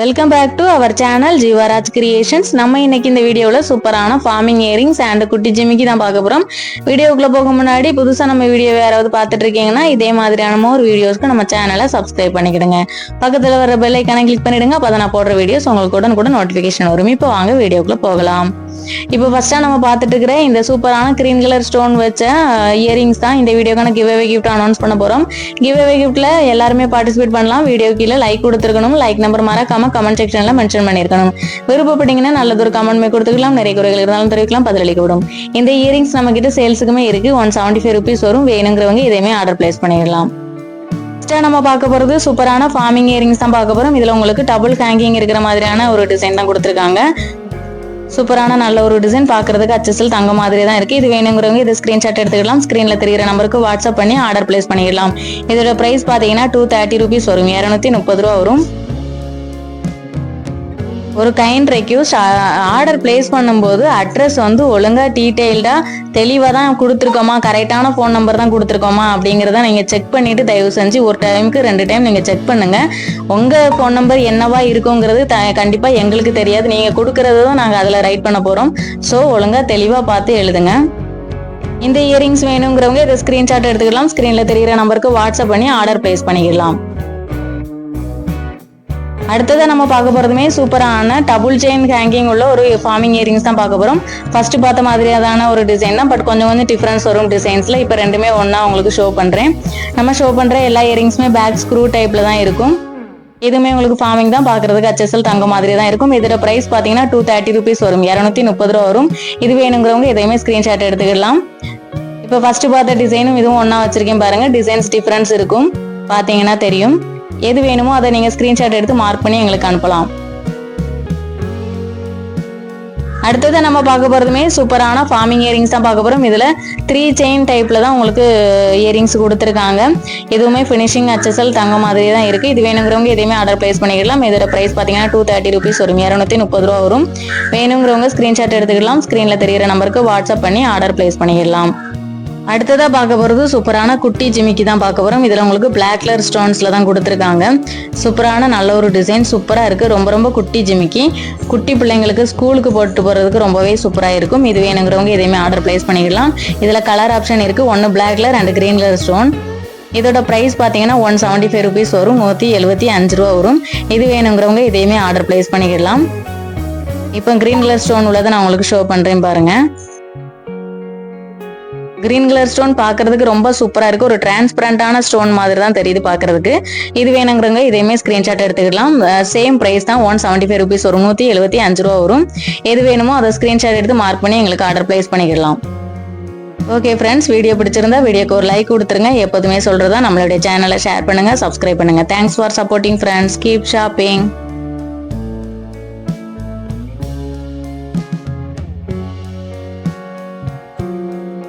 Welcome back to our channel Jeevaraj creations. நம்ம இன்னைக்கு இந்த வீடியோவில் சூப்பரான ஃபார்மிங் இயரிங்ஸ் அண்ட் குட்டி ஜிமிக்கி தான் பார்க்க போகிறோம். வீடியோக்குள்ளே போக முன்னாடி புதுசாக நம்ம வீடியோ யாராவது பார்த்துட்டு இருக்கீங்கன்னா இதே மாதிரியான ஒரு வீடியோஸ்க்கு நம்ம சேனலை சப்ஸ்கிரைப் பண்ணிக்கிடுங்க. பக்கத்தில் வர பெல் ஐக்கானை கிளிக் பண்ணிடுங்க. அப்போ நான் போடுற வீடியோஸ் உங்களுக்கு கூட நோட்டிஃபிகேஷன் வரும். இப்போ வாங்க வீடியோக்குள்ளே போகலாம். இப்போ ஃபர்ஸ்ட்டாக நம்ம பார்த்துட்டு இருக்கிற இந்த சூப்பரான கிரீன் கலர் ஸ்டோன் வச்ச இயரிங்ஸ் தான் இந்த வீடியோக்கான கிவ் அவே கிஃப்ட் அனௌன்ஸ் பண்ண போகிறோம். கிவ் அவே கிஃப்ட்டில் எல்லாருமே பார்ட்டிசிபேட் பண்ணலாம். வீடியோ கீழே லைக் கொடுத்துருக்கணும். லைக் நம்பர் மறக்காம கமெண்ட் செக்ஷன்ல மென்ஷன் பண்ணிருக்கணும். விருப்பப்பட்டீங்கன்னா நல்லதொரு கமெண்ட் கொடுத்துக்கலாம். நிறைய குறைகள் இருந்தாலும் தெரிவிக்கலாம், பதிலளிக்கப்படும். இந்த இயரிங்ஸ் நம்ம கிட்ட சேல்ஸுக்குமே இருக்கு. 175 rupees வரும். வேணுங்கிறவங்க இதையுமே ஆர்டர் பிளேஸ் பண்ணிடலாம். நம்ம பார்க்க போறது சூப்பரான ஃபார்மிங் இயரிங்ஸ் தான் பார்க்க போறோம். இதுல உங்களுக்கு டபுள் ஹேங்கிங் இருக்கிற மாதிரியான ஒரு டிசைன் தான் கொடுத்துருக்காங்க. சூப்பரான நல்ல ஒரு டிசைன், பார்க்கறதுக்கு அச்சசல் தங்க மாதிரி தான் இருக்கு. இது வேணுங்கிறவங்க இது ஸ்கிரீன்ஷாட் எடுத்துக்கலாம். ஸ்கிரீன்ல தெரிகிற நம்பருக்கு வாட்ஸ்அப் பண்ணி ஆர்டர் பிளேஸ் பண்ணிடலாம். இதோட பிரைஸ் பாத்தீங்கன்னா 230 rupees வரும். 230 ரூபா வரும். ஒரு கைண்ட் ரெக்யூஸ்ட், ஆர்டர் பிளேஸ் பண்ணும்போது அட்ரஸ் வந்து ஒழுங்கா டீட்டெயில்டா தெளிவாக தான் கொடுத்துருக்கோமா, கரெக்டான ஃபோன் நம்பர் தான் கொடுத்துருக்கோமா அப்படிங்கிறத நீங்கள் செக் பண்ணிட்டு தயவு செஞ்சு ஒரு டைமுக்கு 2 டைம் நீங்கள் செக் பண்ணுங்க. உங்கள் ஃபோன் நம்பர் என்னவா இருக்குங்கிறது கண்டிப்பாக எங்களுக்கு தெரியாது. நீங்கள் கொடுக்கறது தான் நாங்கள் அதில் ரைட் பண்ண போகிறோம். ஸோ ஒழுங்கா தெளிவாக பார்த்து எழுதுங்க. இந்த இயரிங்ஸ் வேணுங்கிறவங்க இதை ஸ்க்ரீன்ஷாட் எடுத்துக்கலாம். ஸ்க்ரீனில் தெரிகிற நம்பருக்கு வாட்ஸ்அப் பண்ணி ஆர்டர் பிளேஸ் பண்ணிக்கலாம். அடுத்ததை நம்ம பார்க்க போறதுமே சூப்பரான டபுள் செயின் ஹேங்கிங் உள்ள ஒரு ஃபார்மிங் இயரிங்ஸ் தான் பார்க்க போறோம். ஃபர்ஸ்ட் பார்த்த மாதிரியான ஒரு டிசைன் தான், பட் கொஞ்சம் டிஃபரன்ஸ் வரும் டிசைன்ஸ்ல. இப்போ ரெண்டுமே ஒன்னா உங்களுக்கு ஷோ பண்றேன். நம்ம ஷோ பண்ற எல்லா இயரிங்ஸுமே பேக் ஸ்க்ரூ டைப்ல தான் இருக்கும். இதுவுமே உங்களுக்கு ஃபார்மிங் தான், பார்க்கறதுக்கு அச்சசல் தங்க மாதிரி தான் இருக்கும். இதோட பிரைஸ் பாத்தீங்கன்னா 230 rupees வரும். 230 ரூபா வரும். இது வேணுங்கிறவங்க இதையுமே ஸ்கிரீன்ஷாட் எடுத்துக்கலாம். இப்போ ஃபர்ஸ்ட் பார்த்த டிசைனும் இதுவும் ஒன்னா வச்சிருக்கேன் பாருங்க. டிசைன்ஸ் டிஃபரன்ஸ் இருக்கும், பாத்தீங்கன்னா தெரியும். எது வேணுமோ அதை நீங்க ஸ்கிரீன்ஷாட் எடுத்து மார்க் பண்ணி எங்களுக்கு அனுப்பலாம். அடுத்தது நம்ம பார்க்க போறதுமே சூப்பரான ஃபார்மிங் இயரிங்ஸ் தான் பார்க்க போறோம். இதுல 3 செயின் டைப்ல தான் உங்களுக்கு இயரிங்ஸ் கொடுத்துருக்காங்க. எதுவுமே பினிஷிங் அச்சசல் தங்க மாதிரி தான் இருக்கு. இது வேணுங்கிறவங்க எதையுமே ஆர்டர் பிளேஸ் பண்ணிக்கலாம். இதோட பிரைஸ் பாத்தீங்கன்னா 230 rupees வரும். 230 ரூபா வரும். வேணுங்கிறவங்க ஸ்கிரீன்ஷாட் எடுத்துக்கலாம். ஸ்கிரீன்ல தெரிகிற நம்பருக்கு வாட்ஸ்அப் பண்ணி ஆர்டர் பிளேஸ் பண்ணிடலாம். அடுத்ததா பார்க்க போறது சூப்பரான குட்டி ஜிமிக்கி தான் பார்க்க போறோம். இதுல உங்களுக்கு பிளாக் கலர் ஸ்டோன்ஸ்ல தான் கொடுத்துருக்காங்க. சூப்பரான நல்ல ஒரு டிசைன், சூப்பரா இருக்கு. ரொம்ப குட்டி ஜிமிக்கி, குட்டி பிள்ளைங்களுக்கு ஸ்கூலுக்கு போட்டு போறதுக்கு ரொம்பவே சூப்பரா இருக்கும். இது வேணுங்கிறவங்க இதையுமே ஆர்டர் பிளேஸ் பண்ணிக்கலாம். இதுல கலர் ஆப்ஷன் இருக்கு. ஒன்னு black colour and green colour stone. இதோட பிரைஸ் பாத்தீங்கன்னா 175 rupees வரும். 175 ரூபா வரும். இது வேணுங்கிறவங்க இதையுமே ஆர்டர் பிளேஸ் பண்ணிக்கலாம். இப்போ கிரீன் கலர் ஸ்டோன் உள்ளதை நான் உங்களுக்கு ஷோ பண்றேன் பாருங்க. கிரீன் கலர் ஸ்டோன் பார்க்கறதுக்கு ரொம்ப சூப்பரா இருக்கு. ஒரு டிரான்ஸ்பரண்டான ஸ்டோன் மாதிரி தான் தெரியுது பார்க்கறதுக்கு. இது வேணுங்கிறவங்க இதையுமே ஸ்கிரீன்ஷாட் எடுத்துக்கலாம். சேம் பிரைஸ் தான், 175 rupees வரும். 175 ரூபா வரும். எது வேணுமோ அதை ஸ்கிரீன்ஷாட் எடுத்து மார்க் பண்ணி எங்களுக்கு ஆர்டர் பிளேஸ் பண்ணிக்கலாம். ஓகே ஃப்ரெண்ட்ஸ், வீடியோ பிடிச்சிருந்தா வீடியோக்கு ஒரு லைக் கொடுத்துருங்க. எப்போதுமே சொல்றதா நம்மளுடைய சேனலை ஷேர் பண்ணுங்க, சப்ஸ்கிரைப் பண்ணுங்க. Thanks for supporting friends. Keep shopping.